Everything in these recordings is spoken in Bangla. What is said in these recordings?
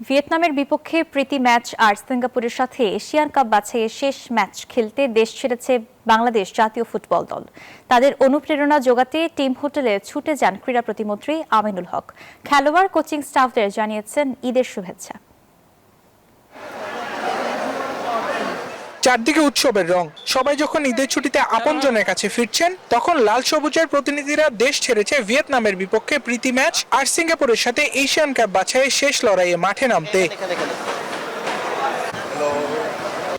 ভিয়েতনামের বিপক্ষে প্রীতি ম্যাচ আর সিঙ্গাপুরের সাথে এশিয়ান কাপ বাছাইয়ে শেষ ম্যাচ খেলতে দেশ ছেড়েছে বাংলাদেশ জাতীয় ফুটবল দল। তাদের অনুপ্রেরণা জোগাতে টিম হোটেলে ছুটে যান ক্রীড়া প্রতিমন্ত্রী আমিনুল হক। খেলোয়াড় কোচিং স্টাফদের জানিয়েছেন ঈদের শুভেচ্ছা। চারদিকে উৎসবের রং। সবাই যখন ঈদের ছুটিতে আপনজনের কাছে ফিরছেন, তখন লাল সবুজের প্রতিনিধিরা দেশ ছেড়েছে ভিয়েতনামের বিপক্ষে প্রীতি ম্যাচ আর সিঙ্গাপুরের সাথে এশিয়ান কাপ বাছাইয়ে শেষ লড়াইয়ে মাঠে নামতে।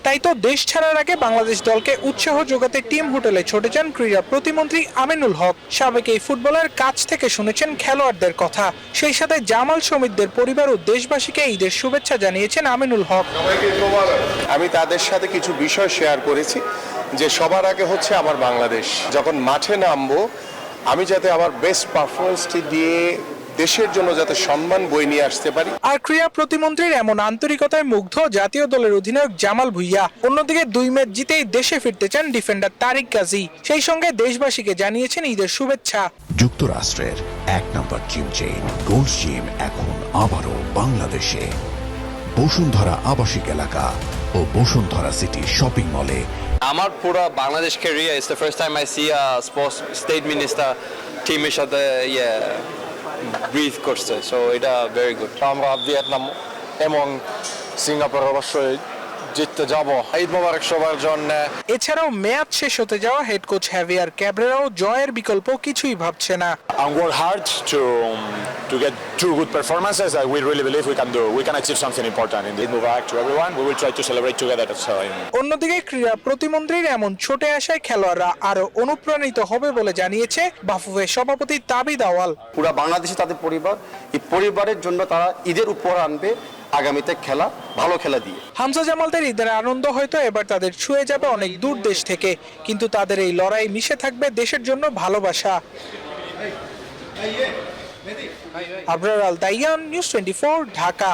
তাই তো দেশ ছাড়ার আগে বাংলাদেশ দলকে উৎসাহ যোগাতে টিম হোটেলে ছুটে যান ক্রীড়া প্রতিমন্ত্রী আমিনুল হক। সাবেক এই ফুটবলার কাছ থেকে শুনেছেন খেলোয়াড়দের কথা। সেই সাথে জামাল সমিতদের পরিবার ও দেশবাসীকে ঈদের শুভেচ্ছা জানিয়েছেন আমিনুল হক। আমি তাদের সাথে কিছু বিষয় শেয়ার করেছি যে সবার আগে হচ্ছে আমার বাংলাদেশ। যখন মাঠে নামবো, আমি যাতে আমার বেস্ট পারফরমেন্সটি দিয়ে দেশের জন্য যাতে সম্মান বয়ে নিয়ে আসতে পারি। আর ক্রীড়া প্রতিমন্ত্রীর এমন আন্তরিকতায় মুগ্ধ জাতীয় দলের অধিনায়ক জামাল ভুঁইয়া। অন্যদিকে 2 ম্যাচ জিতেই দেশে ফিরতে চান ডিফেন্ডার তারিক গাজী। সেই সঙ্গে দেশবাসীকে জানিয়েছেন ঈদের শুভেচ্ছা। যুক্তরাষ্ট্রের 1 নম্বর জিম চেইন গোল্ড জিম এখন আবারও বাংলাদেশে। বসুন্ধরা আবাসিক এলাকা ও বসুন্ধরা সিটি শপিং মলে। আমার পুরো Bangladesh career is the first time I C a sports state minister টিমের সাথে ব্রিথ করছে, সো এটা ভেরি গুড। আমরা ভিয়েতনাম এবং সিঙ্গাপুর অবশ্যই জিততে যাব। ঈদ মোবারক সবার জন্য। এছাড়াও মেয়াদ শেষ হতে যাওয়া হেড কোচ হ্যাভিয়ার ক্যাব্রেরাও জয়ের বিকল্প কিছুই ভাবছে না। And work hard to get 2 good performances that we really believe we can do. We can achieve something important in Eid Mubarak to everyone. We will try to celebrate together. অন্যদিকে ক্রীড়া প্রতিমন্ত্রীর এমন ছোটে আসায় খেলোয়াড়রা আরো অনুপ্রাণিত হবে বলে জানিয়েছে বাফুফের সভাপতি তাবিদ আওয়াল। পুরো বাংলাদেশে তাদের পরিবার, এই পরিবারের জন্য তারা ঈদের উপহার আনবে আগামীতে খেলা, ভালো খেলা দিয়ে। হামজা জামালদের ঈদের আনন্দ হয়তো এবার তাদের ছুঁয়ে যাবে অনেক দূর দেশ থেকে, কিন্তু তাদের এই লড়াই মিশে থাকবে দেশের জন্য ভালোবাসা। আবরার আল দাইয়ান, নিউজ 24, ঢাকা।